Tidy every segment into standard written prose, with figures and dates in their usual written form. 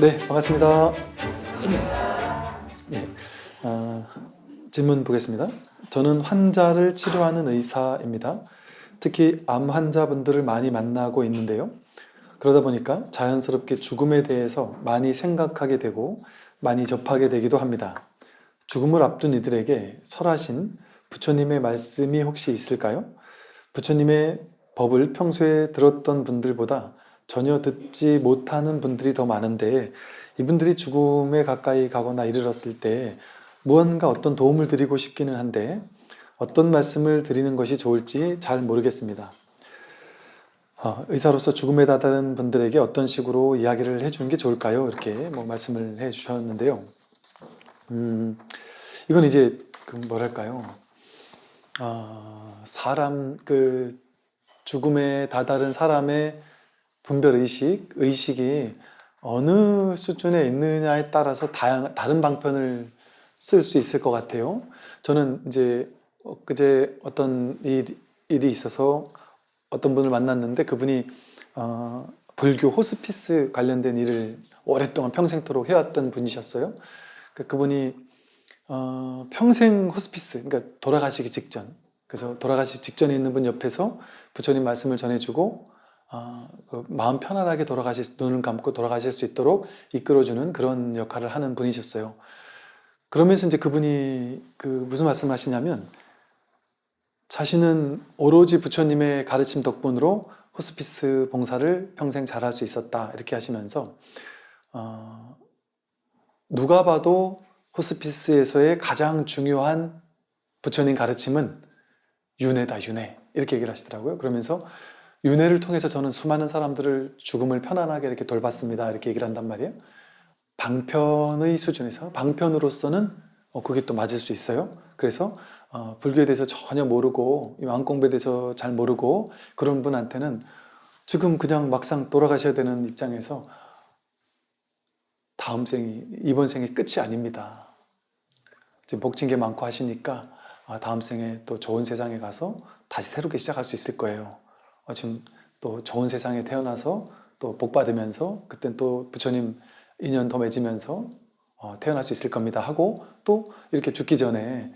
네, 반갑습니다. 예, 질문 보겠습니다. 저는 환자를 치료하는 의사입니다. 특히 암 환자분들을 많이 만나고 있는데요. 그러다 보니까 자연스럽게 죽음에 대해서 많이 생각하게 되고 많이 접하게 되기도 합니다. 죽음을 앞둔 이들에게 설하신 부처님의 말씀이 혹시 있을까요? 부처님의 법을 평소에 들었던 분들보다 전혀 듣지 못하는 분들이 더 많은데, 이분들이 죽음에 가까이 가거나 이르렀을 때 무언가 어떤 도움을 드리고 싶기는 한데 어떤 말씀을 드리는 것이 좋을지 잘 모르겠습니다. 의사로서 죽음에 다다른 분들에게 어떤 식으로 이야기를 해주는 게 좋을까요? 이렇게 말씀을 해 주셨는데요. 이건 이제 뭐랄까요? 사람 죽음에 다다른 사람의 분별 의식이 어느 수준에 있느냐에 따라서 다른 방편을 쓸 수 있을 것 같아요. 저는 이제 그제 어떤 일이 있어서 어떤 분을 만났는데, 그분이 불교 호스피스 관련된 일을 오랫동안 평생토록 해왔던 분이셨어요. 그분이 평생 호스피스, 그러니까 돌아가시기 직전, 그래서 돌아가시기 직전에 있는 분 옆에서 부처님 말씀을 전해주고 마음 편안하게 눈을 감고 돌아가실 수 있도록 이끌어주는 그런 역할을 하는 분이셨어요. 그러면서 이제 그분이 무슨 말씀 하시냐면, 자신은 오로지 부처님의 가르침 덕분으로 호스피스 봉사를 평생 잘할 수 있었다, 이렇게 하시면서 누가 봐도 호스피스에서의 가장 중요한 부처님 가르침은 윤회다, 윤회, 이렇게 얘기를 하시더라고요. 그러면서 윤회를 통해서 저는 수많은 사람들을 죽음을 편안하게 이렇게 돌봤습니다, 이렇게 얘기를 한단 말이에요. 방편의 수준에서, 방편으로서는 그게 또 맞을 수 있어요. 그래서 불교에 대해서 전혀 모르고, 이 마음공부에 대해서 잘 모르고 그런 분한테는 지금 그냥 막상 돌아가셔야 되는 입장에서 이번 생이 끝이 아닙니다. 지금 복진 게 많고 하시니까 다음 생에 또 좋은 세상에 가서 다시 새롭게 시작할 수 있을 거예요. 지금 또 좋은 세상에 태어나서 또 복 받으면서 그땐 또 부처님 인연 더 맺으면서 태어날 수 있을 겁니다 하고, 또 이렇게 죽기 전에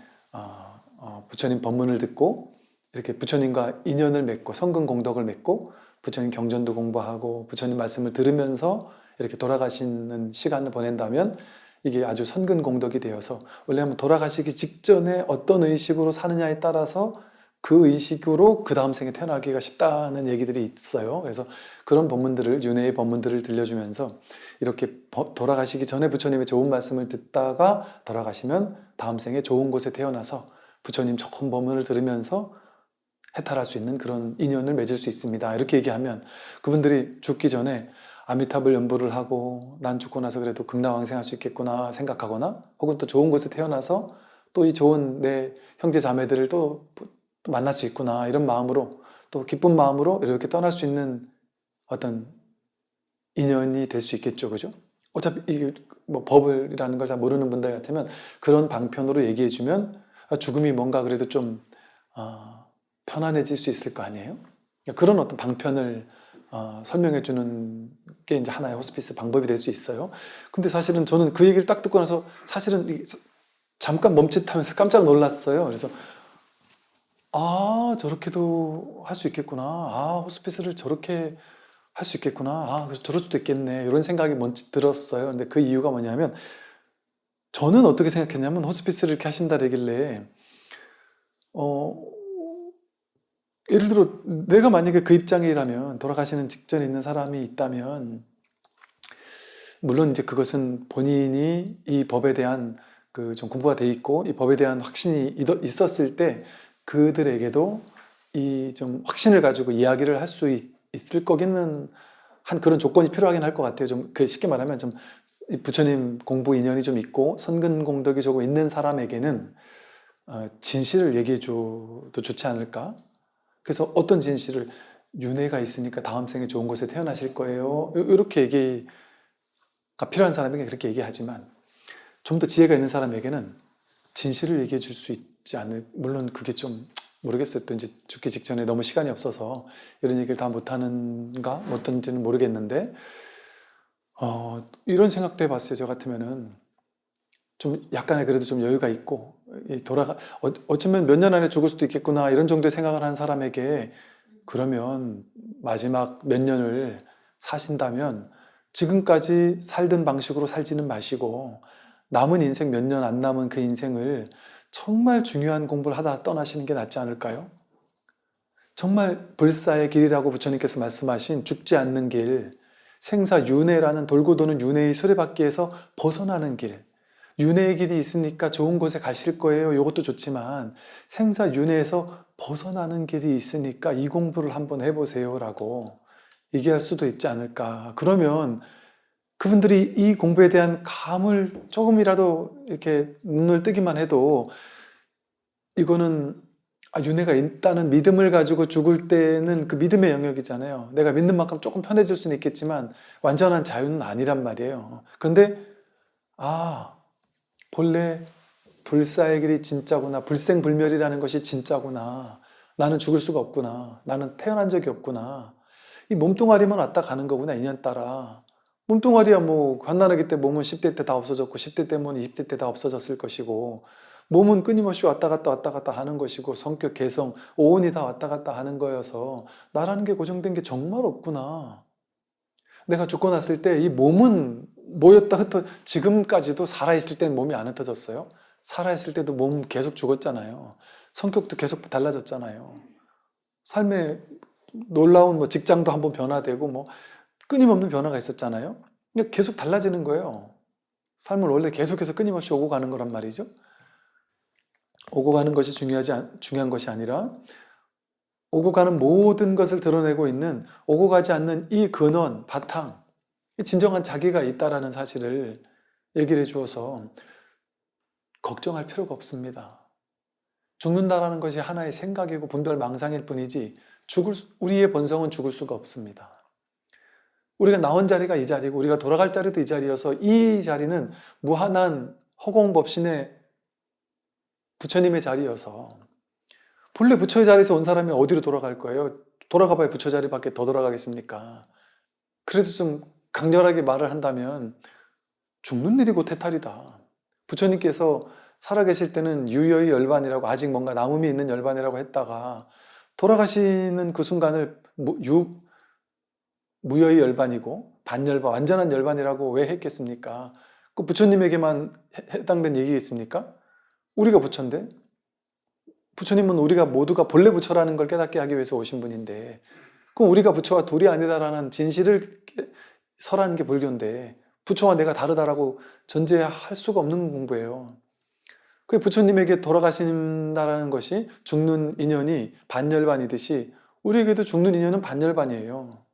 부처님 법문을 듣고 이렇게 부처님과 인연을 맺고 성근 공덕을 맺고 부처님 경전도 공부하고 부처님 말씀을 들으면서 이렇게 돌아가시는 시간을 보낸다면 이게 아주 선근 공덕이 되어서, 원래 한번 돌아가시기 직전에 어떤 의식으로 사느냐에 따라서 그 의식으로 그 다음 생에 태어나기가 쉽다는 얘기들이 있어요. 그래서 그런 법문들을, 윤회의 법문들을 들려주면서 이렇게 돌아가시기 전에 부처님의 좋은 말씀을 듣다가 돌아가시면 다음 생에 좋은 곳에 태어나서 부처님 좋은 법문을 들으면서 해탈할 수 있는 그런 인연을 맺을 수 있습니다, 이렇게 얘기하면 그분들이 죽기 전에 아미타불 연부를 하고 난 죽고 나서 그래도 극락왕생할 수 있겠구나 생각하거나, 혹은 또 좋은 곳에 태어나서 또 이 좋은 내 형제 자매들을 또 만날 수 있구나, 이런 마음으로, 또 기쁜 마음으로 이렇게 떠날 수 있는 어떤 인연이 될 수 있겠죠, 그죠? 어차피 이게 법이라는 걸 잘 모르는 분들 같으면 그런 방편으로 얘기해주면 죽음이 뭔가 그래도 좀 편안해질 수 있을 거 아니에요? 그런 어떤 방편을 설명해 주는 게 이제 하나의 호스피스 방법이 될 수 있어요. 근데 사실은 저는 그 얘기를 딱 듣고 나서 사실은 잠깐 멈칫하면서 깜짝 놀랐어요. 그래서 저렇게도 할 수 있겠구나. 호스피스를 저렇게 할 수 있겠구나. 그래서 저럴 수도 있겠네, 이런 생각이 먼저 들었어요. 근데 그 이유가 뭐냐면, 저는 어떻게 생각했냐면, 호스피스를 이렇게 하신다길래 예를 들어 내가 만약에 그 입장이라면, 돌아가시는 직전에 있는 사람이 있다면, 물론 이제 그것은 본인이 이 법에 대한 좀 공부가 돼 있고 이 법에 대한 확신이 있었을 때 그들에게도 이 좀 확신을 가지고 이야기를 할 수 있을 거기는 한 그런 조건이 필요하긴 할 것 같아요. 좀 쉽게 말하면 좀 부처님 공부 인연이 좀 있고 선근 공덕이 조금 있는 사람에게는 진실을 얘기해 줘도 좋지 않을까? 그래서 어떤 진실을, 윤회가 있으니까 다음 생에 좋은 곳에 태어나실 거예요, 이렇게 얘기가 필요한 사람에게 그렇게 얘기하지만, 좀 더 지혜가 있는 사람에게는 진실을 얘기해 줄 수 있지 않을, 물론 그게 좀 모르겠어요. 또 이제 죽기 직전에 너무 시간이 없어서 이런 얘기를 다 못하는지는 모르겠는데, 이런 생각도 해봤어요. 저 같으면은 좀 약간의 그래도 좀 여유가 있고 어쩌면 몇 년 안에 죽을 수도 있겠구나 이런 정도의 생각을 하는 사람에게 그러면 마지막 몇 년을 사신다면 지금까지 살던 방식으로 살지는 마시고 남은 인생 몇 년 안 남은 그 인생을 정말 중요한 공부를 하다 떠나시는 게 낫지 않을까요? 정말 불사의 길이라고 부처님께서 말씀하신 죽지 않는 길, 생사윤회라는 돌고 도는 윤회의 수레바퀴에서 벗어나는 길, 윤회의 길이 있으니까 좋은 곳에 가실 거예요. 이것도 좋지만 생사윤회에서 벗어나는 길이 있으니까 이 공부를 한번 해보세요 라고 얘기할 수도 있지 않을까. 그러면 그분들이 이 공부에 대한 감을 조금이라도 이렇게 눈을 뜨기만 해도 이거는 윤회가 있다는 믿음을 가지고 죽을 때는 그 믿음의 영역이잖아요. 내가 믿는 만큼 조금 편해질 수는 있겠지만 완전한 자유는 아니란 말이에요. 근데 본래 불사의 길이 진짜구나. 불생불멸이라는 것이 진짜구나. 나는 죽을 수가 없구나. 나는 태어난 적이 없구나. 이 몸뚱아리만 왔다 가는 거구나. 인연 따라. 몸뚱아리야 뭐 갓난아기 때 몸은 10대 때 다 없어졌고 10대 때면 20대 때 다 없어졌을 것이고 몸은 끊임없이 왔다 갔다 하는 것이고 성격, 개성, 오온이 다 왔다 갔다 하는 거여서 나라는 게 고정된 게 정말 없구나. 내가 죽고 났을 때 이 몸은 모였다 흩어 지금까지도 살아있을 때는 몸이 안 흩어졌어요. 살아있을 때도 몸 계속 죽었잖아요. 성격도 계속 달라졌잖아요. 삶에 놀라운 뭐 직장도 한번 변화되고 뭐 끊임없는 변화가 있었잖아요. 그러니까 계속 달라지는 거예요. 삶은 원래 계속해서 끊임없이 오고 가는 거란 말이죠. 오고 가는 것이 중요한 것이 아니라 오고 가는 모든 것을 드러내고 있는 오고 가지 않는 이 근원, 바탕, 진정한 자기가 있다라는 사실을 얘기를 해주어서 걱정할 필요가 없습니다. 죽는다라는 것이 하나의 생각이고 분별 망상일 뿐이지 우리의 본성은 죽을 수가 없습니다. 우리가 나온 자리가 이 자리고 우리가 돌아갈 자리도 이 자리여서 이 자리는 무한한 허공법신의 부처님의 자리여서 본래 부처의 자리에서 온 사람이 어디로 돌아갈 거예요? 돌아가 봐야 부처 자리밖에 더 돌아가겠습니까? 그래서 좀 강렬하게 말을 한다면 죽는 일이 곧 해탈이다. 부처님께서 살아계실 때는 유여의 열반이라고 아직 뭔가 남음이 있는 열반이라고 했다가 돌아가시는 그 순간을 무여의 열반이고 반열반, 완전한 열반이라고 왜 했겠습니까? 그 부처님에게만 해당된 얘기겠습니까? 우리가 부처인데 부처님은 우리가 모두가 본래 부처라는 걸 깨닫게 하기 위해서 오신 분인데 그럼 우리가 부처와 둘이 아니다라는 진실을 설하는 게 불교인데 부처와 내가 다르다라고 전제할 수가 없는 공부예요. 그 부처님에게 돌아가신다라는 것이 죽는 인연이 반열반이듯이 우리에게도 죽는 인연은 반열반이에요.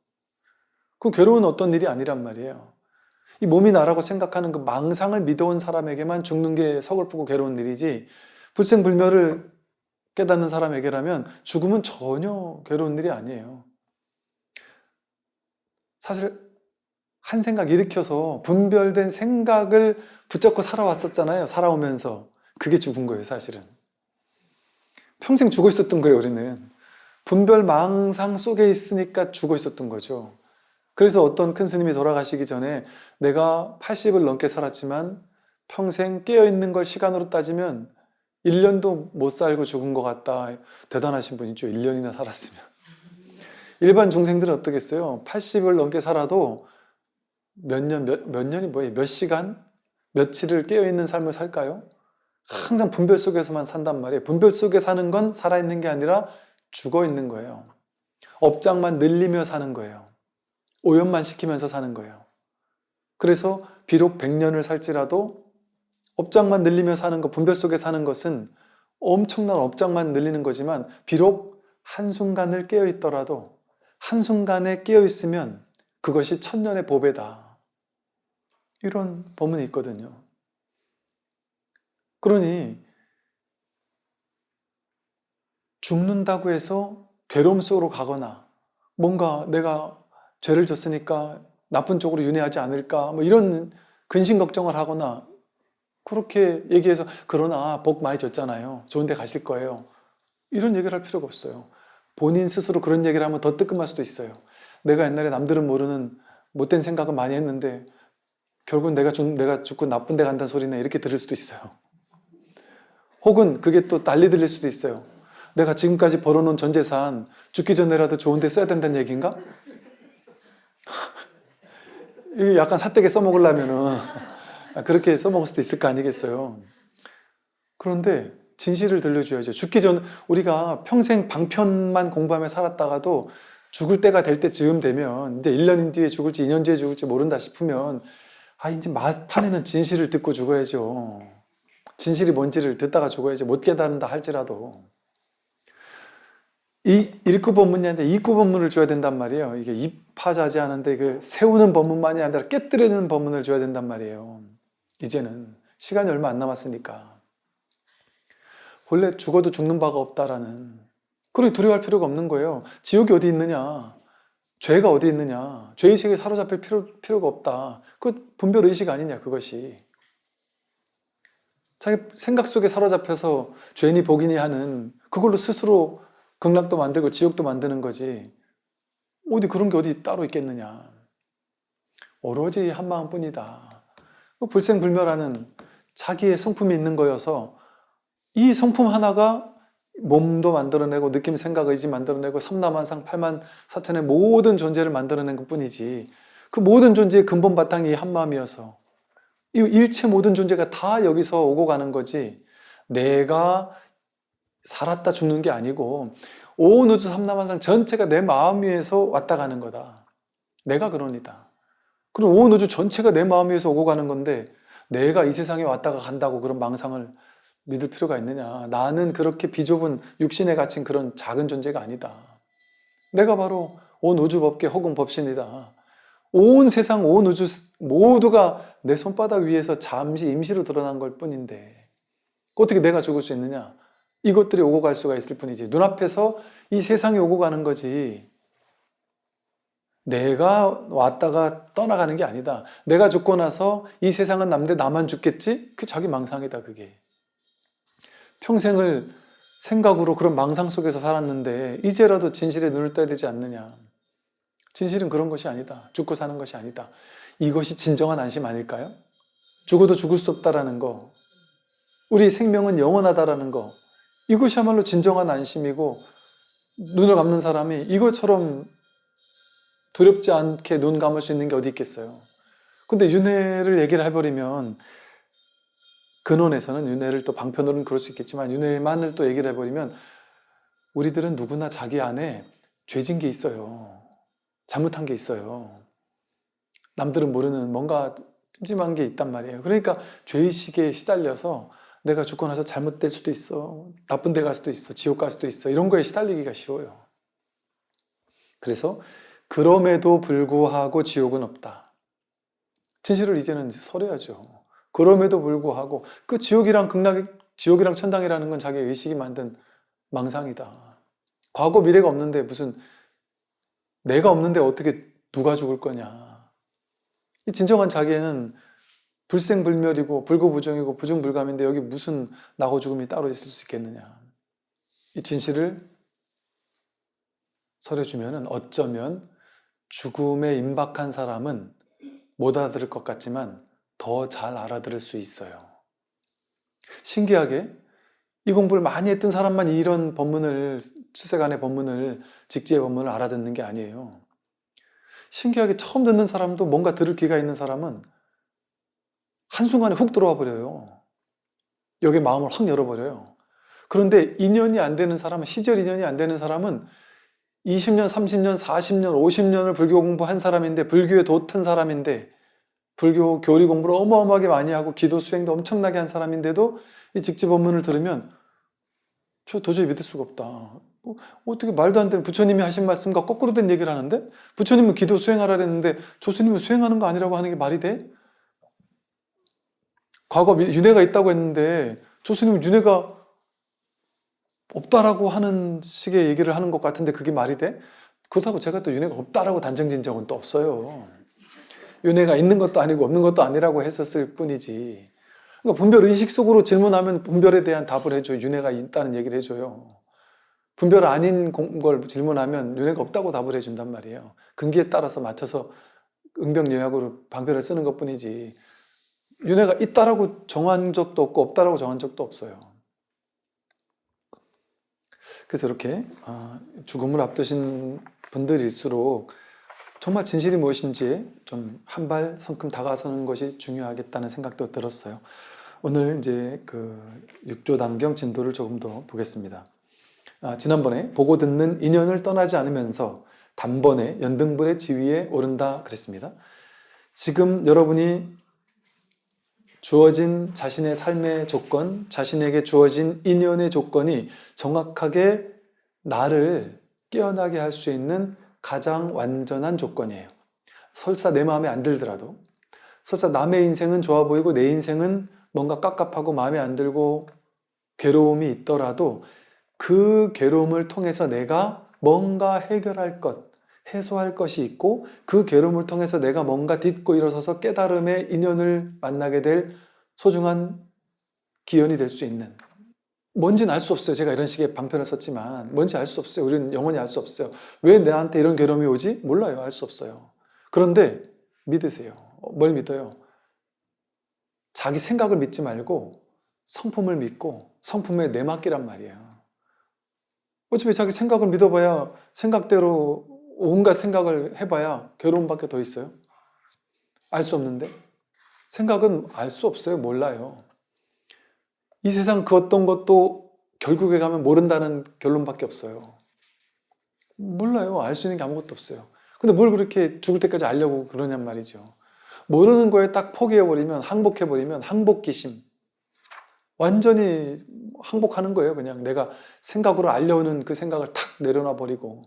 그 괴로운 어떤 일이 아니란 말이에요. 이 몸이 나라고 생각하는 그 망상을 믿어온 사람에게만 죽는 게 서글프고 괴로운 일이지 불생불멸을 깨닫는 사람에게라면 죽음은 전혀 괴로운 일이 아니에요. 사실 한 생각 일으켜서 분별된 생각을 붙잡고 살아왔었잖아요. 살아오면서. 그게 죽은 거예요, 사실은. 평생 죽어 있었던 거예요, 우리는. 분별 망상 속에 있으니까 죽어 있었던 거죠. 그래서 어떤 큰 스님이 돌아가시기 전에 내가 80을 넘게 살았지만 평생 깨어있는 걸 시간으로 따지면 1년도 못 살고 죽은 것 같다. 대단하신 분이죠. 1년이나 살았으면. 일반 중생들은 어떻겠어요? 80을 넘게 살아도 몇 년이 뭐예요? 몇 시간? 며칠을 깨어있는 삶을 살까요? 항상 분별 속에서만 산단 말이에요. 분별 속에 사는 건 살아있는 게 아니라 죽어있는 거예요. 업장만 늘리며 사는 거예요. 오염만 시키면서 사는 거예요. 그래서 비록 100년을 살지라도 업장만 늘리며 사는 것, 분별 속에 사는 것은 엄청난 업장만 늘리는 거지만 비록 한순간을 깨어있더라도 한순간에 깨어있으면 그것이 천년의 보배다. 이런 법문이 있거든요. 그러니 죽는다고 해서 괴로움 속으로 가거나 뭔가 내가 죄를 졌으니까 나쁜 쪽으로 윤회하지 않을까 뭐 이런 근심 걱정을 하거나 그렇게 얘기해서 그러나 복 많이 졌잖아요. 좋은 데 가실 거예요. 이런 얘기를 할 필요가 없어요. 본인 스스로 그런 얘기를 하면 더 뜨끔할 수도 있어요. 내가 옛날에 남들은 모르는 못된 생각은 많이 했는데 결국은 내가 죽고 나쁜 데 간다는 소리네 이렇게 들을 수도 있어요. 혹은 그게 또 달리 들릴 수도 있어요. 내가 지금까지 벌어놓은 전 재산 죽기 전에라도 좋은 데 써야 된다는 얘기인가? 이게 약간 삿되게 써먹으려면은 그렇게 써먹을 수도 있을 거 아니겠어요. 그런데 진실을 들려줘야죠. 죽기 전 우리가 평생 방편만 공부하며 살았다가도 죽을 때가 될 때쯤 되면 이제 1년 뒤에 죽을지 2년 뒤에 죽을지 모른다 싶으면 이제 막판에는 진실을 듣고 죽어야죠. 진실이 뭔지를 듣다가 죽어야지. 못 깨달은다 할지라도. 이 일구 법문이 아니라 이구 법문을 줘야 된단 말이에요. 이게 입하자지 않은데 그 세우는 법문만이 아니라 깨뜨리는 법문을 줘야 된단 말이에요. 이제는 시간이 얼마 안 남았으니까. 원래 죽어도 죽는 바가 없다라는. 그러니 두려워할 필요가 없는 거예요. 지옥이 어디 있느냐? 죄가 어디 있느냐? 죄의식에 사로잡힐 필요가 없다. 그 분별의식 아니냐 그것이. 자기 생각 속에 사로잡혀서 죄니 복이니 하는 그걸로 스스로 극락도 만들고 지옥도 만드는 거지. 어디 그런 게 어디 따로 있겠느냐. 오로지 한 마음뿐이다. 불생불멸하는 자기의 성품이 있는 거여서 이 성품 하나가 몸도 만들어내고 느낌, 생각, 의지 만들어내고 삼라만상, 팔만사천의 모든 존재를 만들어낸 것뿐이지 그 모든 존재의 근본 바탕이 한마음이어서 이 일체 모든 존재가 다 여기서 오고 가는 거지 내가 살았다 죽는 게 아니고 온 우주 삼라만상 전체가 내 마음 위에서 왔다 가는 거다. 내가 그러니다. 그럼 온 우주 전체가 내 마음 위에서 오고 가는 건데 내가 이 세상에 왔다가 간다고 그런 망상을 믿을 필요가 있느냐. 나는 그렇게 비좁은 육신에 갇힌 그런 작은 존재가 아니다. 내가 바로 온 우주 법계 혹은 법신이다. 온 세상, 온 우주 모두가 내 손바닥 위에서 잠시 임시로 드러난 걸 뿐인데 어떻게 내가 죽을 수 있느냐? 이것들이 오고 갈 수가 있을 뿐이지. 눈앞에서 이 세상이 오고 가는 거지. 내가 왔다가 떠나가는 게 아니다. 내가 죽고 나서 이 세상은 남는데 나만 죽겠지? 그 자기 망상이다 그게. 평생을 생각으로 그런 망상 속에서 살았는데 이제라도 진실에 눈을 떠야 되지 않느냐. 진실은 그런 것이 아니다. 죽고 사는 것이 아니다. 이것이 진정한 안심 아닐까요? 죽어도 죽을 수 없다라는 거. 우리 생명은 영원하다라는 거. 이것이야말로 진정한 안심이고 눈을 감는 사람이 이것처럼 두렵지 않게 눈 감을 수 있는 게 어디 있겠어요. 근데 윤회를 얘기를 해버리면 근원에서는 윤회를 또 방편으로는 그럴 수 있겠지만 윤회만을 또 얘기를 해버리면 우리들은 누구나 자기 안에 죄진 게 있어요. 잘못한 게 있어요. 남들은 모르는 뭔가 찜찜한 게 있단 말이에요. 그러니까 죄의식에 시달려서 내가 죽고 나서 잘못될 수도 있어. 나쁜 데 갈 수도 있어. 지옥 갈 수도 있어. 이런 거에 시달리기가 쉬워요. 그래서 그럼에도 불구하고 지옥은 없다. 진실을 이제는 설해야죠. 그럼에도 불구하고 그 지옥이랑 지옥이랑 천당이라는 건 자기 의식이 만든 망상이다. 과거 미래가 없는데 무슨 내가 없는데 어떻게 누가 죽을 거냐. 이 진정한 자기에는 불생불멸이고 불구부정이고 부중불감인데 여기 무슨 나고 죽음이 따로 있을 수 있겠느냐. 이 진실을 설해주면은 어쩌면 죽음에 임박한 사람은 못 알아들을 것 같지만 더 잘 알아들을 수 있어요. 신기하게 이 공부를 많이 했던 사람만 이런 법문을, 수세간의 법문을, 직지의 법문을 알아듣는 게 아니에요. 신기하게 처음 듣는 사람도 뭔가 들을 기가 있는 사람은 한순간에 훅 들어와 버려요. 여기 마음을 확 열어버려요. 그런데 인연이 안 되는 사람은, 시절 인연이 안 되는 사람은 20년, 30년, 40년, 50년을 불교 공부한 사람인데, 불교에 돛한 사람인데, 불교 교리 공부를 어마어마하게 많이 하고 기도 수행도 엄청나게 한 사람인데도 이 직지법문을 들으면 저 도저히 믿을 수가 없다. 어떻게 말도 안 되는 부처님이 하신 말씀과 거꾸로 된 얘기를 하는데 부처님은 기도 수행하라 그랬는데 조스님은 수행하는 거 아니라고 하는 게 말이 돼? 과거 윤회가 있다고 했는데 조스님은 윤회가 없다라고 하는 식의 얘기를 하는 것 같은데 그게 말이 돼? 그렇다고 제가 또 윤회가 없다라고 단정진 적은 또 없어요. 윤회가 있는 것도 아니고 없는 것도 아니라고 했었을 뿐이지. 그러니까 분별 의식 속으로 질문하면 분별에 대한 답을 해줘요. 윤회가 있다는 얘기를 해줘요. 분별 아닌 걸 질문하면 윤회가 없다고 답을 해준단 말이에요. 근기에 따라서 맞춰서 응병요약으로 방편을 쓰는 것뿐이지 윤회가 있다라고 정한 적도 없고 없다라고 정한 적도 없어요. 그래서 이렇게 죽음을 앞두신 분들일수록 정말 진실이 무엇인지에 좀 한 발 성큼 다가서는 것이 중요하겠다는 생각도 들었어요. 오늘 이제 그 6조 단경 진도를 조금 더 보겠습니다. 지난번에 보고 듣는 인연을 떠나지 않으면서 단번에 연등불의 지위에 오른다 그랬습니다. 지금 여러분이 주어진 자신의 삶의 조건, 자신에게 주어진 인연의 조건이 정확하게 나를 깨어나게 할 수 있는 가장 완전한 조건이에요. 설사 내 마음에 안 들더라도, 설사 남의 인생은 좋아 보이고 내 인생은 뭔가 깝깝하고 마음에 안 들고 괴로움이 있더라도 그 괴로움을 통해서 내가 뭔가 해결할 것, 해소할 것이 있고 그 괴로움을 통해서 내가 뭔가 딛고 일어서서 깨달음의 인연을 만나게 될 소중한 기원이 될 수 있는, 뭔지는 알 수 없어요. 제가 이런 식의 방편을 썼지만 뭔지 알 수 없어요. 우리는 영원히 알 수 없어요. 왜 나한테 이런 괴로움이 오지? 몰라요. 알 수 없어요. 그런데 믿으세요. 뭘 믿어요? 자기 생각을 믿지 말고 성품을 믿고 성품에 내맡기란 말이에요. 어차피 자기 생각을 믿어봐야 생각대로 온갖 생각을 해봐야 괴로움밖에 더 있어요? 알 수 없는데? 생각은 알 수 없어요. 몰라요. 이 세상 그 어떤 것도 결국에 가면 모른다는 결론밖에 없어요. 몰라요. 알 수 있는 게 아무것도 없어요. 근데 뭘 그렇게 죽을 때까지 알려고 그러냔 말이죠. 모르는 거에 딱 포기해버리면, 항복해버리면 항복기심. 완전히 항복하는 거예요. 그냥 내가 생각으로 알려오는 그 생각을 탁 내려놔 버리고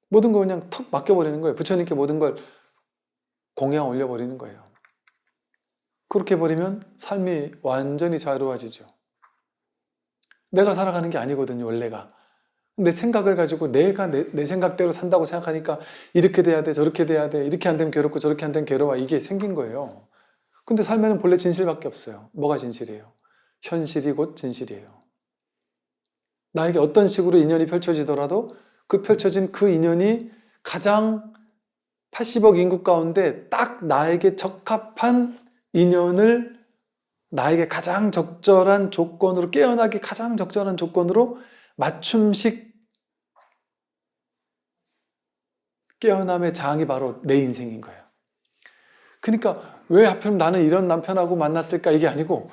모든 거 그냥 턱 맡겨버리는 거예요. 부처님께 모든 걸 공양 올려버리는 거예요. 그렇게 해버리면 삶이 완전히 자유로워지죠. 내가 살아가는 게 아니거든요, 원래가. 내 생각을 가지고 내가 내 생각대로 산다고 생각하니까 이렇게 돼야 돼, 저렇게 돼야 돼, 이렇게 안 되면 괴롭고 저렇게 안 되면 괴로워. 이게 생긴 거예요. 근데 삶에는 본래 진실밖에 없어요. 뭐가 진실이에요? 현실이 곧 진실이에요. 나에게 어떤 식으로 인연이 펼쳐지더라도 그 펼쳐진 그 인연이 가장 80억 인구 가운데 딱 나에게 적합한 인연을 나에게 가장 적절한 조건으로, 깨어나기 가장 적절한 조건으로 맞춤식 깨어남의 장이 바로 내 인생인 거예요. 그러니까 왜 하필 나는 이런 남편하고 만났을까? 이게 아니고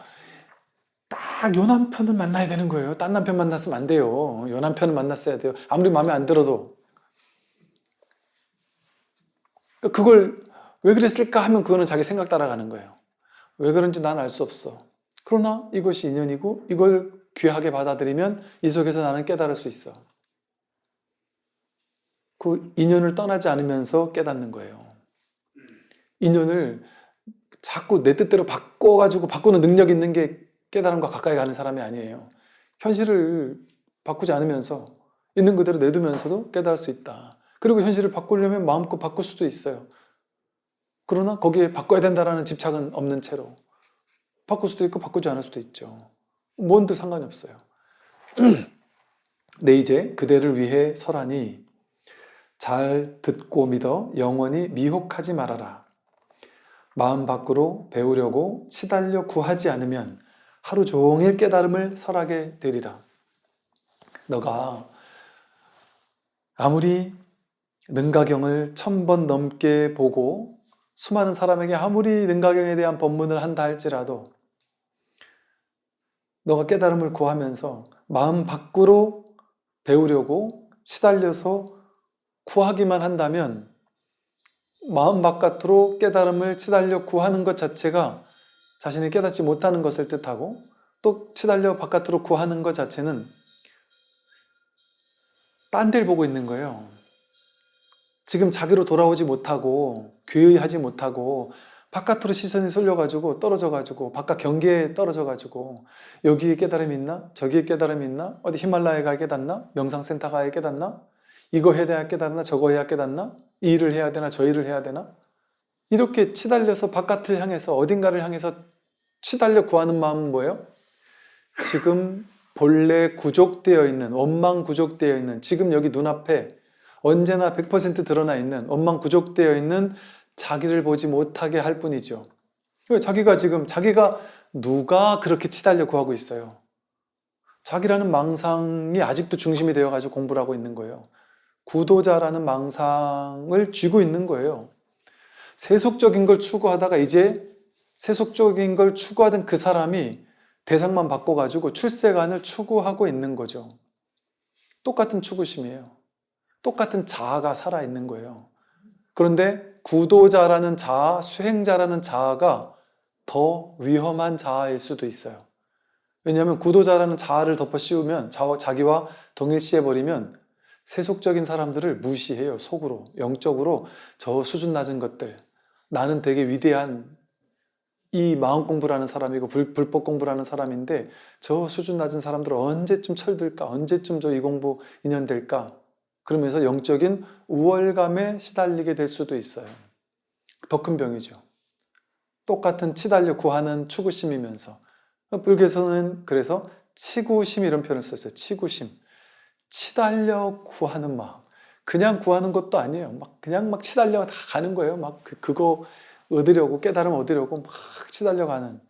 딱 요 남편을 만나야 되는 거예요. 딴 남편 만났으면 안 돼요. 요 남편을 만났어야 돼요. 아무리 마음에 안 들어도. 그걸 왜 그랬을까 하면 그거는 자기 생각 따라가는 거예요. 왜 그런지 난 알 수 없어. 그러나 이것이 인연이고 이걸 귀하게 받아들이면 이 속에서 나는 깨달을 수 있어. 그 인연을 떠나지 않으면서 깨닫는 거예요. 인연을 자꾸 내 뜻대로 바꿔가지고 바꾸는 능력 있는 게 깨달음과 가까이 가는 사람이 아니에요. 현실을 바꾸지 않으면서 있는 그대로 내두면서도 깨달을 수 있다. 그리고 현실을 바꾸려면 마음껏 바꿀 수도 있어요. 그러나 거기에 바꿔야 된다는 집착은 없는 채로 바꿀 수도 있고 바꾸지 않을 수도 있죠. 뭔도 상관이 없어요. 내 이제 그대를 위해 설하니 잘 듣고 믿어 영원히 미혹하지 말아라. 마음 밖으로 배우려고 치달려 구하지 않으면 하루 종일 깨달음을 설하게 되리라. 너가 아무리 능가경을 1000번 넘게 보고 수많은 사람에게 아무리 능가경에 대한 법문을 한다 할지라도 너가 깨달음을 구하면서 마음 밖으로 배우려고 치달려서 구하기만 한다면 마음 바깥으로 깨달음을 치달려 구하는 것 자체가 자신이 깨닫지 못하는 것을 뜻하고 또 치달려 바깥으로 구하는 것 자체는 딴 데를 보고 있는 거예요. 지금 자기로 돌아오지 못하고 귀의하지 못하고 바깥으로 시선이 쏠려가지고 떨어져가지고 바깥 경계에 떨어져가지고 여기에 깨달음이 있나? 저기에 깨달음이 있나? 어디 히말라야 가야 깨닫나? 명상센터 가야 깨닫나? 이거 해야 깨닫나? 저거 해야 깨닫나? 이 일을 해야 되나? 저 일을 해야 되나? 이렇게 치달려서 바깥을 향해서 어딘가를 향해서 치달려 구하는 마음은 뭐예요? 지금 본래 구족되어 있는, 원망 구족되어 있는, 지금 여기 눈앞에 언제나 100% 드러나 있는, 원망 구족되어 있는 자기를 보지 못하게 할 뿐이죠. 자기가 누가 그렇게 치달려 구하고 있어요. 자기라는 망상이 아직도 중심이 되어가지고 공부를 하고 있는 거예요. 구도자라는 망상을 쥐고 있는 거예요. 세속적인 걸 추구하다가 이제 세속적인 걸 추구하던 그 사람이 대상만 바꿔가지고 출세관을 추구하고 있는 거죠. 똑같은 추구심이에요. 똑같은 자아가 살아있는 거예요. 그런데 구도자라는 자아, 수행자라는 자아가 더 위험한 자아일 수도 있어요. 왜냐하면 구도자라는 자아를 덮어 씌우면, 자기와 동일시해버리면 세속적인 사람들을 무시해요. 속으로, 영적으로 저 수준 낮은 것들. 나는 되게 위대한 이 마음 공부를 하는 사람이고 불법 공부를 하는 사람인데 저 수준 낮은 사람들 언제쯤 철들까? 언제쯤 저 이 공부 인연될까? 그러면서 영적인 우월감에 시달리게 될 수도 있어요. 더 큰 병이죠. 똑같은 치달려 구하는 추구심이면서. 불교에서는 그래서 치구심 이런 표현을 썼어요. 치구심. 치달려 구하는 마음. 그냥 구하는 것도 아니에요. 그냥 치달려 다 가는 거예요. 그거 얻으려고, 깨달음 얻으려고 막 치달려 가는.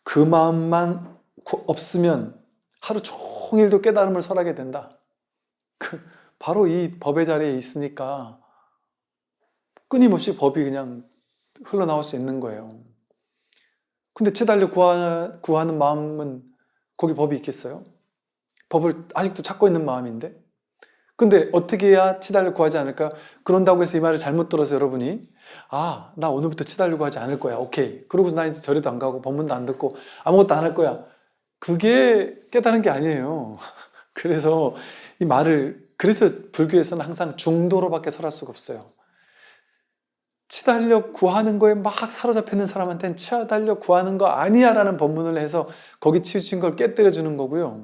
그 마음만 없으면 하루 종일도 깨달음을 설하게 된다. 바로 이 법의 자리에 있으니까 끊임없이 법이 그냥 흘러나올 수 있는 거예요. 근데 치달려 구하는 마음은 거기 법이 있겠어요? 법을 아직도 찾고 있는 마음인데. 근데 어떻게 해야 치달려 구하지 않을까? 그런다고 해서 이 말을 잘못 들어서 여러분이 나 오늘부터 치달려 구하지 않을 거야. 오케이. 그러고서 나 이제 절에도 안 가고 법문도 안 듣고 아무것도 안 할 거야. 그게 깨달은 게 아니에요. 그래서 그래서 불교에서는 항상 중도로밖에 설할 수가 없어요. 치달려 구하는 거에 막 사로잡혀 있는 사람한테는 치달려 구하는 거 아니야 라는 법문을 해서 거기 치우친 걸 깨뜨려 주는 거고요.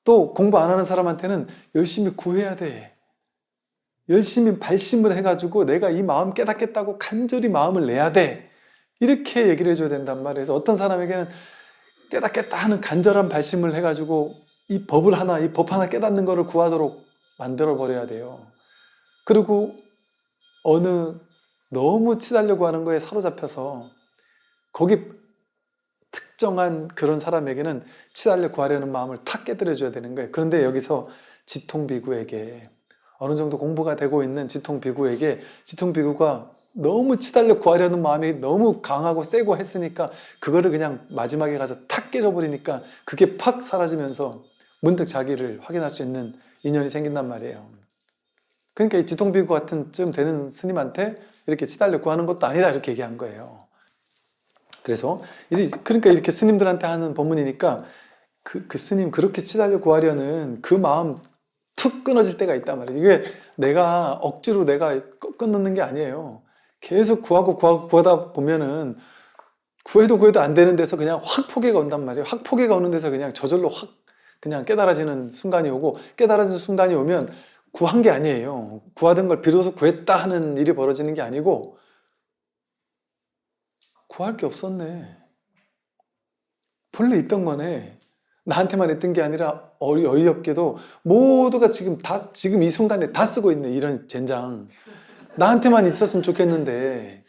또 공부 안 하는 사람한테는 열심히 구해야 돼. 열심히 발심을 해가지고 내가 이 마음 깨닫겠다고 간절히 마음을 내야 돼. 이렇게 얘기를 해줘야 된단 말이에요. 그래서 어떤 사람에게는 깨닫겠다 하는 간절한 발심을 해가지고 이 법 하나 깨닫는 거를 구하도록 만들어 버려야 돼요. 그리고 너무 치달려고 하는 거에 사로잡혀서 거기 특정한 그런 사람에게는 치달려 구하려는 마음을 탁 깨뜨려줘야 되는 거예요. 그런데 여기서 지통비구에게 어느 정도 공부가 되고 있는 지통비구에게 지통비구가 너무 치달려 구하려는 마음이 너무 강하고 세고 했으니까 그거를 그냥 마지막에 가서 탁 깨져버리니까 그게 팍 사라지면서 문득 자기를 확인할 수 있는 인연이 생긴단 말이에요. 그러니까 이 지통비구 같은 쯤 되는 스님한테 이렇게 치달려 구하는 것도 아니다 이렇게 얘기한 거예요. 그러니까 이렇게 스님들한테 하는 법문이니까 그 스님 그렇게 치달려 구하려는 그 마음 툭 끊어질 때가 있단 말이에요. 이게 억지로 내가 끊는 게 아니에요. 계속 구하다 보면은 구해도 안 되는 데서 그냥 확 포기가 온단 말이에요. 확 포기가 오는 데서 그냥 저절로 확 그냥 깨달아지는 순간이 오고 깨달아지는 순간이 오면 구한 게 아니에요. 구하던 걸 비로소 구했다 하는 일이 벌어지는 게 아니고 구할 게 없었네. 본래 있던 거네. 나한테만 있던 게 아니라 어이없게도 모두가 지금 이 순간에 다 쓰고 있네. 이런 젠장. 나한테만 있었으면 좋겠는데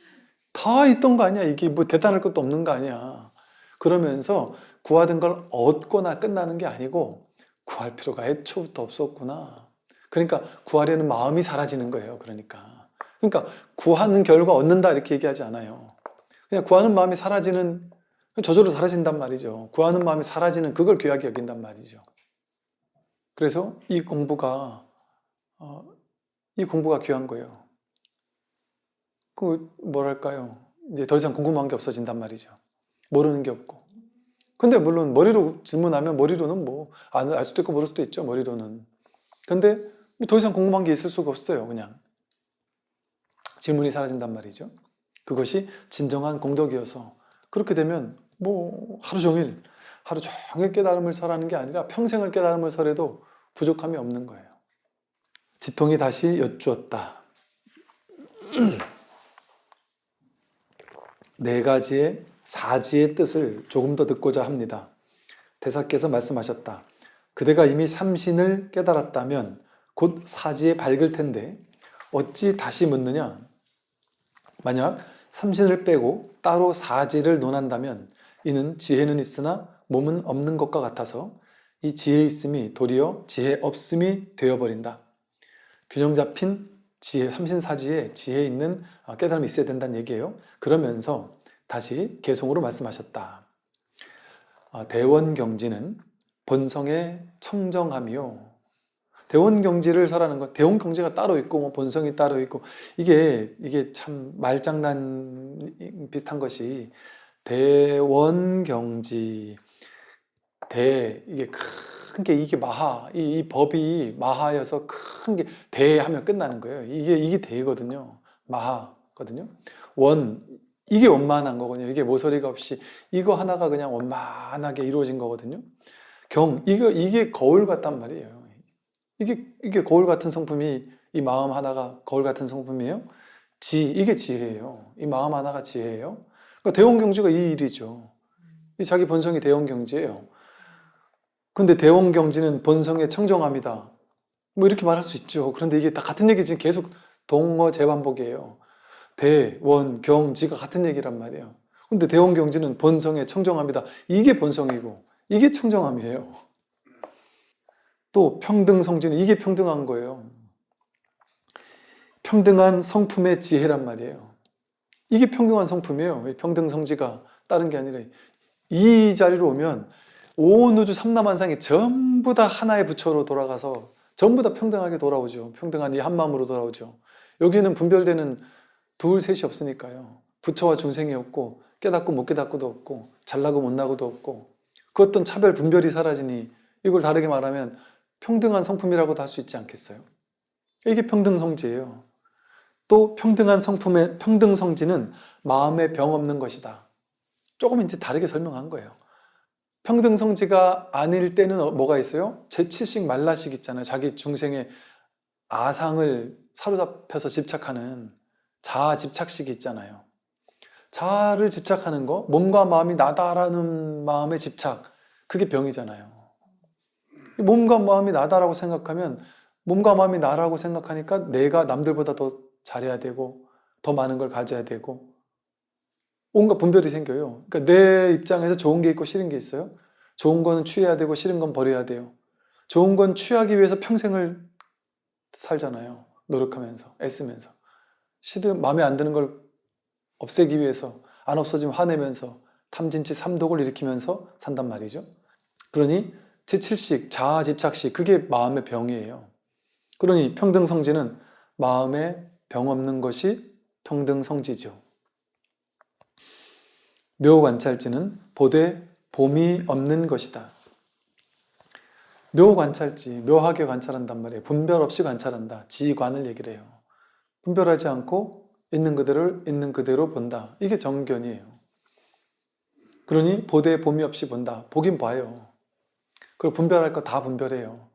다 있던 거 아니야. 이게 뭐 대단할 것도 없는 거 아니야. 그러면서 구하던 걸 얻거나 끝나는 게 아니고 구할 필요가 애초부터 없었구나. 그러니까 구하려는 마음이 사라지는 거예요. 그러니까 구하는 결과 얻는다 이렇게 얘기하지 않아요. 그냥 구하는 마음이 사라지는 저절로 사라진단 말이죠. 구하는 마음이 사라지는 그걸 귀하게 여긴단 말이죠. 그래서 이 공부가 귀한 거예요. 뭐랄까요? 이제 더 이상 궁금한 게 없어진단 말이죠. 모르는 게 없고. 근데 물론 머리로 질문하면 머리로는 알 수도 있고 모를 수도 있죠. 머리로는. 근데 더 이상 궁금한 게 있을 수가 없어요. 그냥 질문이 사라진단 말이죠. 그것이 진정한 공덕이어서 그렇게 되면 하루 종일 깨달음을 설하는 게 아니라 평생을 깨달음을 설해도 부족함이 없는 거예요. 지통이 다시 여쭈었다. 네 가지의 사지의 뜻을 조금 더 듣고자 합니다. 대사께서 말씀하셨다. 그대가 이미 삼신을 깨달았다면 곧 사지에 밝을 텐데 어찌 다시 묻느냐? 만약 삼신을 빼고 따로 사지를 논한다면 이는 지혜는 있으나 몸은 없는 것과 같아서 이 지혜 있음이 도리어 지혜 없음이 되어버린다. 균형 잡힌 지혜, 삼신사지에 지혜 있는 깨달음이 있어야 된다는 얘기예요. 그러면서 다시 개송으로 말씀하셨다. 대원경지는 본성의 청정함이요. 대원경지를 설하는 것, 대원경지가 따로 있고 뭐 본성이 따로 있고 이게 참 말장난 비슷한 것이 대원경지 이게 큰 게 이게 마하 이 법이 마하여서 큰 게 대하면 끝나는 거예요. 이게 대거든요. 마하거든요. 원 이게 원만한 거거든요. 이게 모서리가 없이 이거 하나가 그냥 원만하게 이루어진 거거든요. 이게 거울 같단 말이에요. 이게 거울 같은 성품이 이 마음 하나가 거울 같은 성품이에요. 이게 지혜예요. 이 마음 하나가 지혜예요. 그러니까 대원경지가 이 일이죠. 이 자기 본성이 대원경지예요. 근데 대원경지는 본성의 청정함이다. 뭐 이렇게 말할 수 있죠. 그런데 이게 다 같은 얘기 지금 계속 동어 재반복이에요. 대원경지가 같은 얘기란 말이에요. 근데 대원경지는 본성의 청정함이다. 이게 본성이고 이게 청정함이에요. 또 평등성지는 이게 평등한 거예요. 평등한 성품의 지혜란 말이에요. 이게 평등한 성품이에요. 평등성지가 다른 게 아니라 이 자리로 오면 온 우주 삼라만상이 전부 다 하나의 부처로 돌아가서 전부 다 평등하게 돌아오죠. 평등한 이 한마음으로 돌아오죠. 여기는 분별되는 둘, 셋이 없으니까요. 부처와 중생이 없고 깨닫고 못 깨닫고도 없고 잘나고 못나고도 없고 그 어떤 차별 분별이 사라지니 이걸 다르게 말하면 평등한 성품이라고도 할 수 있지 않겠어요? 이게 평등성지예요. 또 평등한 성품의 평등성지는 마음에 병 없는 것이다. 조금 이제 다르게 설명한 거예요. 평등성지가 아닐 때는 뭐가 있어요? 재치식 말라식 있잖아요. 자기 중생의 아상을 사로잡혀서 집착하는 자아 집착식이 있잖아요. 자아를 집착하는 거, 몸과 마음이 나다라는 마음의 집착, 그게 병이잖아요. 몸과 마음이 나다라고 생각하면 몸과 마음이 나라고 생각하니까 내가 남들보다 더 잘해야 되고 더 많은 걸 가져야 되고 온갖 분별이 생겨요. 그러니까 내 입장에서 좋은 게 있고 싫은 게 있어요. 좋은 거는 취해야 되고 싫은 건 버려야 돼요. 좋은 건 취하기 위해서 평생을 살잖아요. 노력하면서, 애쓰면서. 마음에 안 드는 걸 없애기 위해서 안 없어지면 화내면서 탐진치 삼독을 일으키면서 산단 말이죠. 그러니 제7식, 자아 집착식, 그게 마음의 병이에요. 그러니 평등성지는 마음에 병 없는 것이 평등성지죠. 묘관찰지는 보되 봄이 없는 것이다. 묘관찰지, 묘하게 관찰한단 말이에요. 분별 없이 관찰한다. 지관을 얘기를 해요. 분별하지 않고 있는 그대로를 있는 그대로 본다. 이게 정견이에요. 그러니 보되 봄이 없이 본다. 보긴 봐요. 그리고 분별할 거 다 분별해요.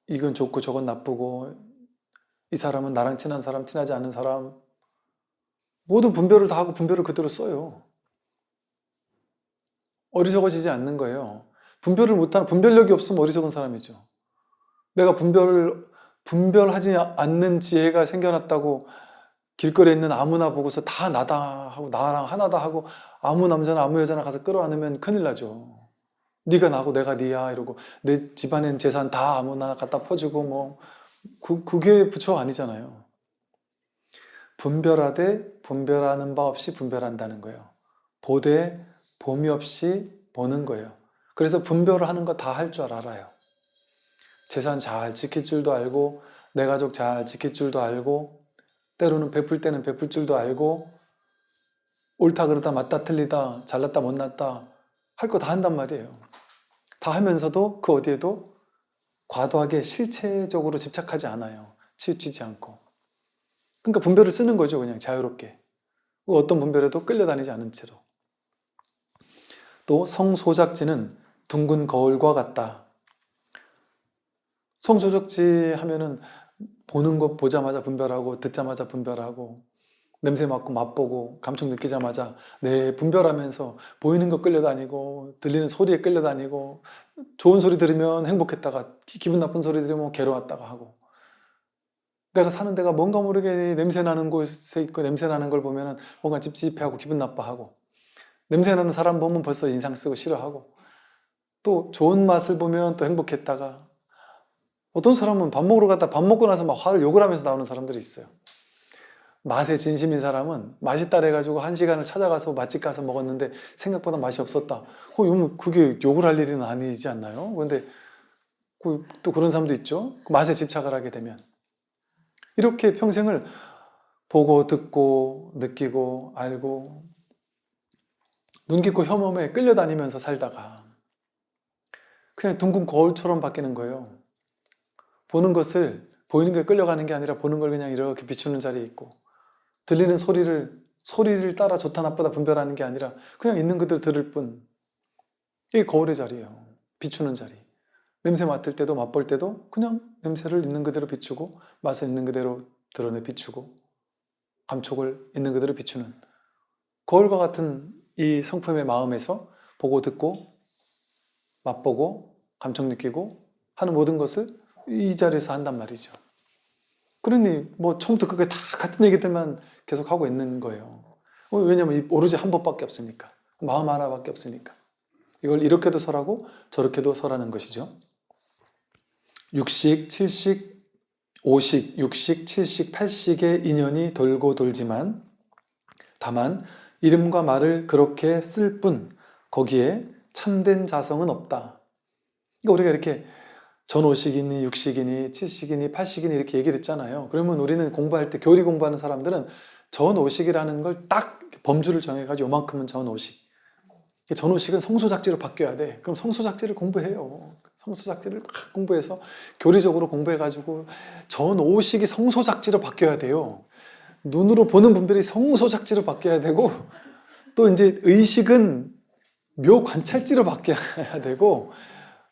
이건 좋고 저건 나쁘고 이 사람은 나랑 친한 사람, 친하지 않은 사람 모든 분별을 다 하고 분별을 그대로 써요. 어리석어지지 않는 거예요. 분별을 못하는, 분별력이 없으면 어리석은 사람이죠. 내가 분별하지 않는 지혜가 생겨났다고 길거리에 있는 아무나 보고서 다 나다 하고 나랑 하나다 하고 아무 남자나 아무 여자나 가서 끌어안으면 큰일 나죠. 네가 나고 내가 네야 이러고 내 집안엔 재산 다 아무나 갖다 퍼주고 뭐 그게 부처가 아니잖아요. 분별하되 분별하는 바 없이 분별한다는 거예요. 보되 봄이 없이 보는 거예요. 그래서 분별을 하는 거 다 할 줄 알아요. 재산 잘 지킬 줄도 알고 내 가족 잘 지킬 줄도 알고 때로는 베풀 때는 베풀 줄도 알고 옳다 그르다 맞다 틀리다 잘났다 못났다 할 거 다 한단 말이에요. 다 하면서도 그 어디에도 과도하게 실체적으로 집착하지 않아요. 치우치지 않고. 그러니까 분별을 쓰는 거죠. 그냥 자유롭게. 어떤 분별에도 끌려다니지 않은 채로. 또 성소작지는 둥근 거울과 같다. 성소작지 하면은 보는 것 보자마자 분별하고 듣자마자 분별하고 냄새 맡고 맛보고 감촉 느끼자마자 네 분별하면서 보이는 거 끌려다니고 들리는 소리에 끌려다니고 좋은 소리 들으면 행복했다가 기분 나쁜 소리 들으면 괴로웠다가 하고 내가 사는 데가 뭔가 모르게 냄새 나는 곳에 있고 냄새 나는 걸 보면은 뭔가 찝찝해하고 기분 나빠하고, 냄새 나는 사람 보면 벌써 인상 쓰고 싫어하고, 또 좋은 맛을 보면 또 행복했다가, 어떤 사람은 밥 먹으러 갔다 밥 먹고 나서 막 화를 욕을 하면서 나오는 사람들이 있어요. 맛에 진심인 사람은 맛있다 그래가지고 1시간을 찾아가서 맛집 가서 먹었는데 생각보다 맛이 없었다. 그게 욕을 할 일은 아니지 않나요? 그런데 또 그런 사람도 있죠. 맛에 집착을 하게 되면. 이렇게 평생을 보고 듣고 느끼고 알고 눈 깊고 혐오에 끌려다니면서 살다가 그냥 둥근 거울처럼 바뀌는 거예요. 보는 보이는 게 끌려가는 게 아니라 보는 걸 그냥 이렇게 비추는 자리에 있고, 들리는 소리를 따라 좋다 나쁘다 분별하는 게 아니라 그냥 있는 그대로 들을 뿐. 이게 거울의 자리예요. 비추는 자리. 냄새 맡을 때도 맛볼 때도 그냥 냄새를 있는 그대로 비추고, 맛을 있는 그대로 드러내 비추고, 감촉을 있는 그대로 비추는 거울과 같은 이 성품의 마음에서 보고 듣고 맛보고 감촉 느끼고 하는 모든 것을 이 자리에서 한단 말이죠. 그러니 뭐 처음부터 그게 다 같은 얘기들만 계속 하고 있는 거예요. 왜냐하면 오로지 한 법밖에 없으니까. 마음 하나밖에 없으니까. 이걸 이렇게도 설하고 저렇게도 설하는 것이죠. 육식, 칠식, 오식, 육식, 칠식, 팔식의 인연이 돌고 돌지만 다만 이름과 말을 그렇게 쓸 뿐 거기에 참된 자성은 없다. 그러니까 우리가 이렇게 전오식이니 육식이니 칠식이니 팔식이니 이렇게 얘기를 했잖아요. 그러면 우리는 공부할 때, 교리 공부하는 사람들은 전오식이라는 걸 딱 범주를 정해가지고 요만큼은 전오식. 전오식은 성소작지로 바뀌어야 돼. 그럼 성소작지를 공부해요. 성소작지를 막 공부해서 교리적으로 공부해가지고 전오식이 성소작지로 바뀌어야 돼요. 눈으로 보는 분별이 성소작지로 바뀌어야 되고, 또 이제 의식은 묘관찰지로 바뀌어야 되고,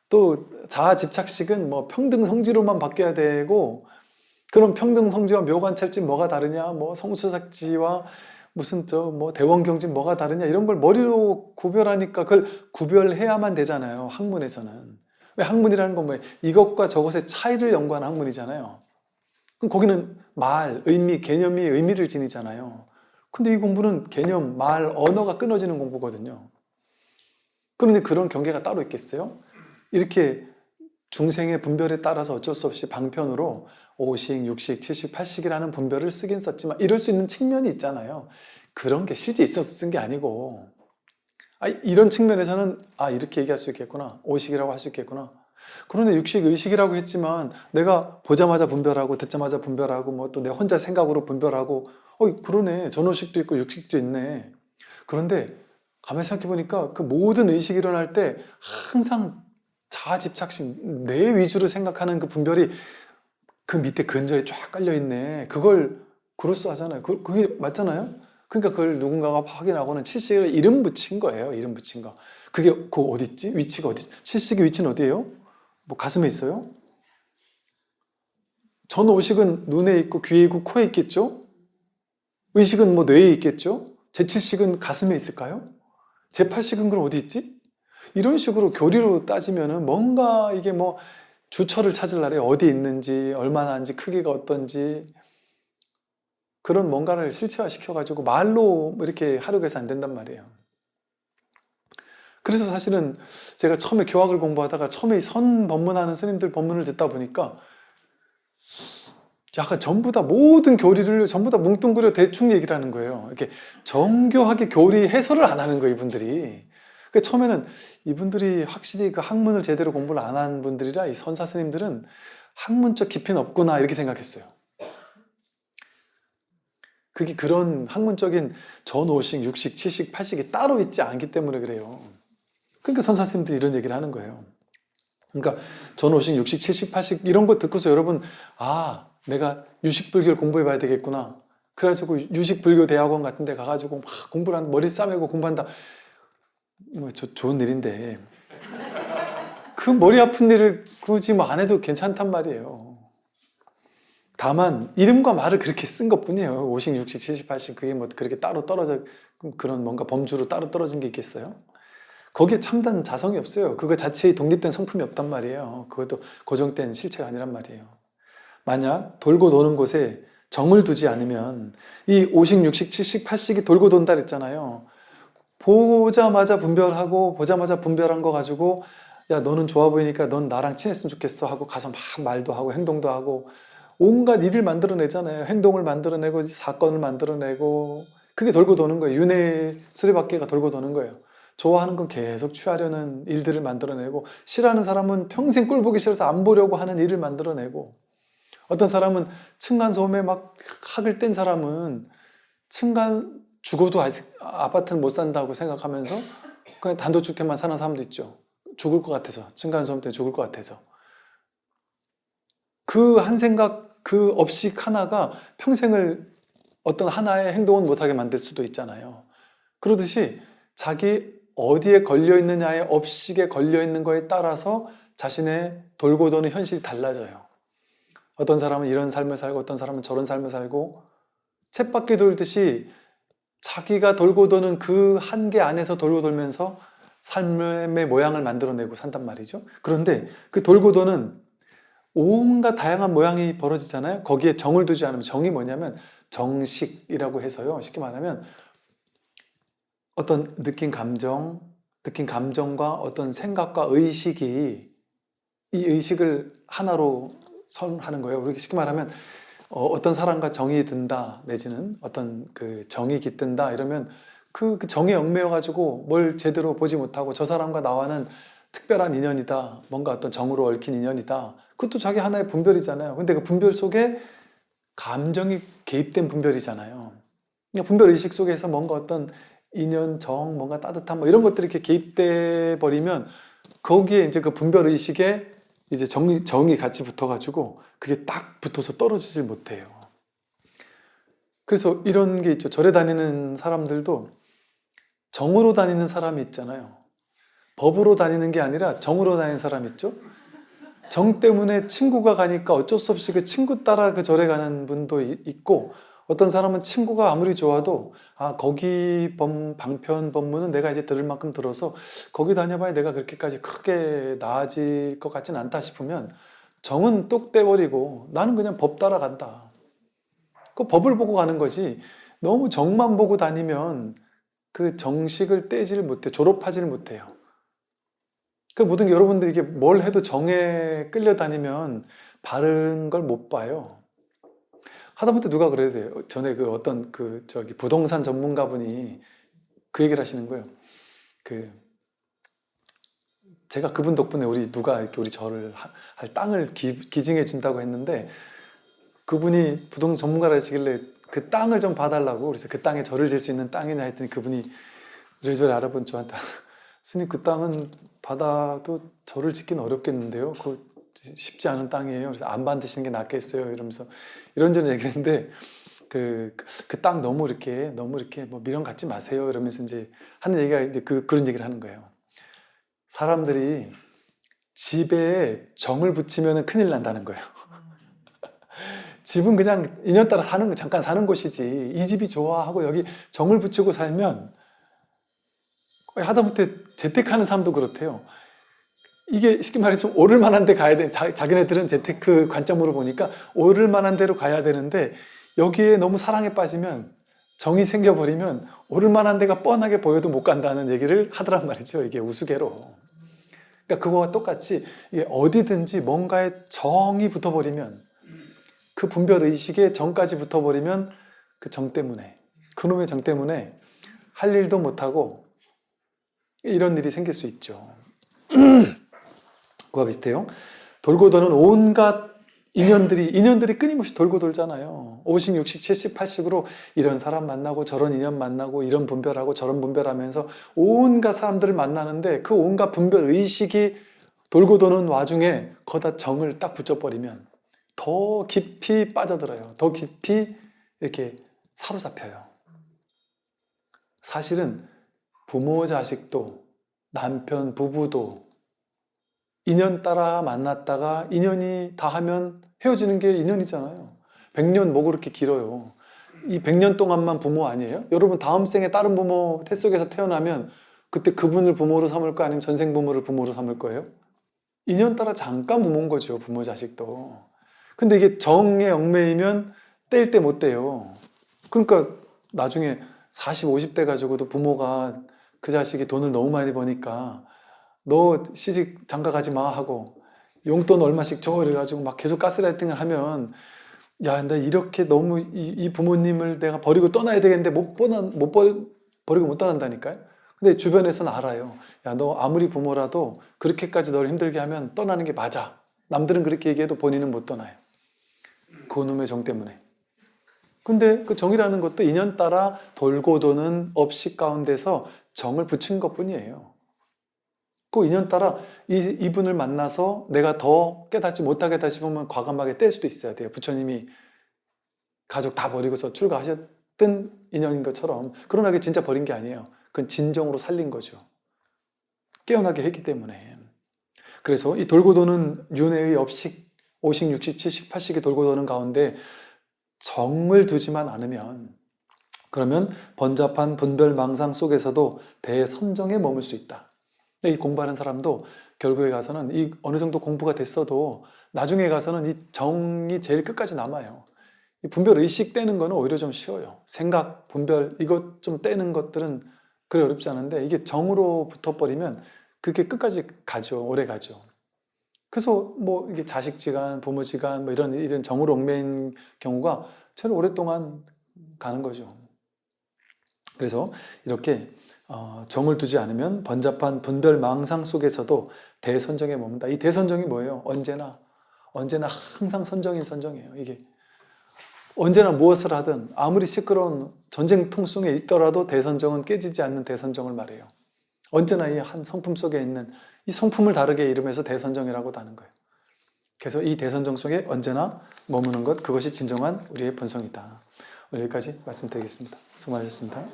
또 자아집착식은 뭐 평등성지로만 바뀌어야 되고, 그럼 평등성지와 묘관찰지 뭐가 다르냐, 뭐 성소작지와 무슨 뭐 대원경지 뭐가 다르냐, 이런 걸 머리로 구별하니까 그걸 구별해야만 되잖아요. 학문에서는. 왜 학문이라는 건 뭐예요? 이것과 저것의 차이를 연구하는 학문이잖아요. 그럼 거기는 말, 의미, 개념이 의미를 지니잖아요. 근데 이 공부는 개념, 말, 언어가 끊어지는 공부거든요. 그런데 그런 경계가 따로 있겠어요? 이렇게 중생의 분별에 따라서 어쩔 수 없이 방편으로 5식, 6식, 7식, 8식이라는 분별을 쓰긴 썼지만 이럴 수 있는 측면이 있잖아요. 그런 게 실제 있어서 쓴 게 아니고, 이런 측면에서는 이렇게 얘기할 수 있겠구나, 5식이라고 할 수 있겠구나. 그런데 육식, 의식이라고 했지만 내가 보자마자 분별하고 듣자마자 분별하고 뭐 또 내 혼자 생각으로 분별하고, 그러네, 전오식도 있고 육식도 있네. 그런데 가만히 생각해 보니까 그 모든 의식이 일어날 때 항상 자아집착식, 내 위주로 생각하는 그 분별이 그 밑에 근저에 쫙 깔려 있네. 그걸 그럴싸하잖아요. 그게 맞잖아요. 그러니까 그걸 누군가가 확인하고는 칠식을 이름 붙인 거예요. 이름 붙인 거. 그게 어디 있지? 위치가 어디? 칠식의 위치는 어디예요? 뭐 가슴에 있어요? 전오식은 눈에 있고 귀에 있고 코에 있겠죠? 의식은 뭐 뇌에 있겠죠? 제7식은 가슴에 있을까요? 제8식은 그럼 어디 있지? 이런 식으로 교리로 따지면은 뭔가 이게 뭐 주처를 찾을 날에 어디 있는지, 얼마나 한지, 크기가 어떤지, 그런 뭔가를 실체화시켜가지고 말로 이렇게 하려고 해서 안 된단 말이에요. 그래서 사실은 제가 처음에 교학을 공부하다가 처음에 선 법문하는 스님들 법문을 듣다 보니까 약간 전부 다 모든 교리를 전부 다 뭉뚱그려 대충 얘기를 하는 거예요. 이렇게 정교하게 교리 해설을 안 하는 거예요, 이분들이. 그러니까 처음에는 이분들이 확실히 그 학문을 제대로 공부를 안 한 분들이라, 이 선사 스님들은 학문적 깊이는 없구나 이렇게 생각했어요. 그게 그런 학문적인 전오식, 육식, 칠식, 팔식이 따로 있지 않기 때문에 그래요. 그러니까 선사 스님들이 이런 얘기를 하는 거예요. 그러니까 전오식, 육식, 칠식, 팔식 이런 거 듣고서 여러분, 내가 유식불교를 공부해 봐야 되겠구나. 그래가지고 유식불교 대학원 같은 데 가가지고 막 공부를 한, 머리 싸매고 공부한다. 좋은 일인데 그 머리 아픈 일을 굳이 뭐 안 해도 괜찮단 말이에요. 다만 이름과 말을 그렇게 쓴 것뿐이에요. 5식, 6식, 7식, 8식 그게 뭐 그렇게 따로 떨어져, 그런 뭔가 범주로 따로 떨어진 게 있겠어요? 거기에 참된 자성이 없어요. 그거 자체에 독립된 성품이 없단 말이에요. 그것도 고정된 실체가 아니란 말이에요. 만약 돌고 도는 곳에 정을 두지 않으면 이 오식, 육식, 칠식, 팔식이 돌고 돈다 그랬잖아요. 보자마자 분별하고 보자마자 분별한 거 가지고 야 너는 좋아 보이니까 넌 나랑 친했으면 좋겠어 하고 가서 막 말도 하고 행동도 하고 온갖 일을 만들어내잖아요. 행동을 만들어내고 사건을 만들어내고 그게 돌고 도는 거예요. 윤회 수레바퀴가 돌고 도는 거예요. 좋아하는 건 계속 취하려는 일들을 만들어내고 싫어하는 사람은 평생 꼴 보기 싫어서 안 보려고 하는 일을 만들어내고 어떤 사람은 층간소음에 막 학을 뗀 사람은 층간 죽어도 아직 아파트는 못 산다고 생각하면서 그냥 단독주택만 사는 사람도 있죠. 죽을 것 같아서 층간소음 때문에 죽을 것 같아서 그 한 생각 그 업식 하나가 평생을 어떤 하나의 행동은 못하게 만들 수도 있잖아요. 그러듯이 자기 어디에 걸려있느냐의 업식에 걸려있는 거에 따라서 자신의 돌고 도는 현실이 달라져요. 어떤 사람은 이런 삶을 살고 어떤 사람은 저런 삶을 살고 쳇바퀴 돌듯이 자기가 돌고 도는 그 한계 안에서 돌고 돌면서 삶의 모양을 만들어내고 산단 말이죠. 그런데 그 돌고 도는 온갖 다양한 모양이 벌어지잖아요. 거기에 정을 두지 않으면 정이 뭐냐면 정식이라고 해서요. 쉽게 말하면 어떤 느낀 감정과 어떤 생각과 의식이 이 의식을 하나로 선하는 거예요. 우리 쉽게 말하면 어떤 사람과 정이 든다 내지는 어떤 그 정이 깃든다 이러면 그 정에 얽매여 가지고 뭘 제대로 보지 못하고 저 사람과 나와는 특별한 인연이다. 뭔가 어떤 정으로 얽힌 인연이다. 그것도 자기 하나의 분별이잖아요. 근데 그 분별 속에 감정이 개입된 분별이잖아요. 그러니까 분별 의식 속에서 뭔가 어떤 인연, 정, 뭔가 따뜻함 뭐 이런 것들이 이렇게 개입돼 버리면 거기에 이제 그 분별 의식에 이제 정이 같이 붙어가지고 그게 딱 붙어서 떨어지질 못해요. 그래서 이런 게 있죠. 절에 다니는 사람들도 정으로 다니는 사람이 있잖아요. 법으로 다니는 게 아니라 정으로 다니는 사람 있죠. 정 때문에 친구가 가니까 어쩔 수 없이 그 친구 따라 그 절에 가는 분도 있고 어떤 사람은 친구가 아무리 좋아도 아 거기 방편 법문은 내가 이제 들을 만큼 들어서 거기 다녀봐야 내가 그렇게까지 크게 나아질 것 같진 않다 싶으면 정은 뚝 떼버리고 나는 그냥 법 따라간다. 그 법을 보고 가는 거지 너무 정만 보고 다니면 그 정식을 떼지를 못해 졸업하지를 못해요. 그 모든 게 여러분들이 이게 뭘 해도 정에 끌려다니면 바른 걸 못 봐요. 하다못해 누가 그래야 돼요. 전에 그 어떤 그 저기 부동산 전문가분이 그 얘기를 하시는 거예요. 그 제가 그분 덕분에 우리 누가 이렇게 우리 절을 할 땅을 기증해 준다고 했는데 그분이 부동산 전문가라 하시길래 그 땅을 좀 봐달라고 그래서 그 땅에 절을 질 수 있는 땅이냐 했더니 그분이 이래저래 알아본 저한테 스님 그 땅은 받아도 절을 짓기는 어렵겠는데요. 그 쉽지 않은 땅이에요. 그래서 안 받으시는 게 낫겠어요. 이러면서 이런저런 얘기를 했는데 그 땅 너무 이렇게 뭐 미련 갖지 마세요. 이러면서 이제 하는 얘기가 이제 그런 얘기를 하는 거예요. 사람들이 집에 정을 붙이면 큰일 난다는 거예요. 집은 그냥 인연 따라 잠깐 사는 곳이지. 이 집이 좋아 하고 여기 정을 붙이고 살면 하다못해 재테크하는 사람도 그렇대요. 이게 쉽게 말해서 좀 오를 만한 데 가야 돼. 자기네들은 재테크 관점으로 보니까 오를 만한 데로 가야 되는데 여기에 너무 사랑에 빠지면 정이 생겨버리면 오를 만한 데가 뻔하게 보여도 못 간다는 얘기를 하더란 말이죠. 이게 우스개로. 그러니까 그거와 똑같이 이게 어디든지 뭔가에 정이 붙어버리면 그 분별 의식에 정까지 붙어버리면 그 정 때문에 그놈의 정 때문에 할 일도 못하고 이런 일이 생길 수 있죠. 그와 비슷해요. 돌고 도는 온갖 인연들이 끊임없이 돌고 돌잖아요. 50, 60, 70, 80으로 이런 사람 만나고 저런 인연 만나고 이런 분별하고 저런 분별하면서 온갖 사람들을 만나는데 그 온갖 분별 의식이 돌고 도는 와중에 거기다 정을 딱 붙여버리면 더 깊이 빠져들어요. 더 깊이 이렇게 사로잡혀요. 사실은 부모 자식도 남편 부부도 인연 따라 만났다가 인연이 다하면 헤어지는 게 인연이잖아요. 100년 뭐 그렇게 길어요. 이 100년 동안만 부모 아니에요? 여러분 다음 생에 다른 부모 태속에서 태어나면 그때 그분을 부모로 삼을 거 아니면 전생 부모를 부모로 삼을 거예요? 인연 따라 잠깐 부모인 거죠. 부모 자식도. 근데 이게 정에 얽매이면 뗄 때 못 떼요. 그러니까 나중에 40, 50대 가지고도 부모가 그 자식이 돈을 너무 많이 버니까 너 시집 장가 가지 마 하고 용돈 얼마씩 줘 이래가지고 막 계속 가스라이팅을 하면 야, 나 이렇게 너무 이 부모님을 내가 버리고 떠나야 되겠는데 버리고 못 떠난다니까요. 근데 주변에서는 알아요. 야, 너 아무리 부모라도 그렇게까지 널 힘들게 하면 떠나는 게 맞아. 남들은 그렇게 얘기해도 본인은 못 떠나요. 그놈의 정 때문에. 근데 그 정이라는 것도 인연 따라 돌고 도는 업식 가운데서 정을 붙인 것 뿐이에요. 그 인연 따라 이분을 만나서 내가 더 깨닫지 못하겠다 싶으면 과감하게 뗄 수도 있어야 돼요. 부처님이 가족 다 버리고서 출가하셨던 인연인 것처럼. 그러나 그게 진짜 버린 게 아니에요. 그건 진정으로 살린 거죠. 깨어나게 했기 때문에. 그래서 이 돌고 도는 윤회의 업식, 5식, 6식, 7식, 8식이 돌고 도는 가운데 정을 두지만 않으면 그러면 번잡한 분별망상 속에서도 대선정에 머물 수 있다. 이 공부하는 사람도 결국에 가서는 이 어느 정도 공부가 됐어도 나중에 가서는 이 정이 제일 끝까지 남아요. 이 분별 의식 떼는 거는 오히려 좀 쉬워요. 생각, 분별 이것 좀 떼는 것들은 그래 어렵지 않은데 이게 정으로 붙어버리면 그게 끝까지 가죠. 오래 가죠. 그래서 뭐 이게 자식지간, 부모지간 뭐 이런 정으로 얽매인 경우가 제일 오랫동안 가는 거죠. 그래서 이렇게 정을 두지 않으면 번잡한 분별 망상 속에서도 대선정에 머문다. 이 대선정이 뭐예요? 언제나 항상 선정인 선정이에요. 이게 언제나 무엇을 하든 아무리 시끄러운 전쟁통 속에 있더라도 대선정은 깨지지 않는 대선정을 말해요. 언제나 이 한 성품 속에 있는 이 성품을 다르게 이름해서 대선정이라고 하는 거예요. 그래서 이 대선정 속에 언제나 머무는 것, 그것이 진정한 우리의 본성이다. 오늘 여기까지 말씀드리겠습니다. 수고 많으셨습니다.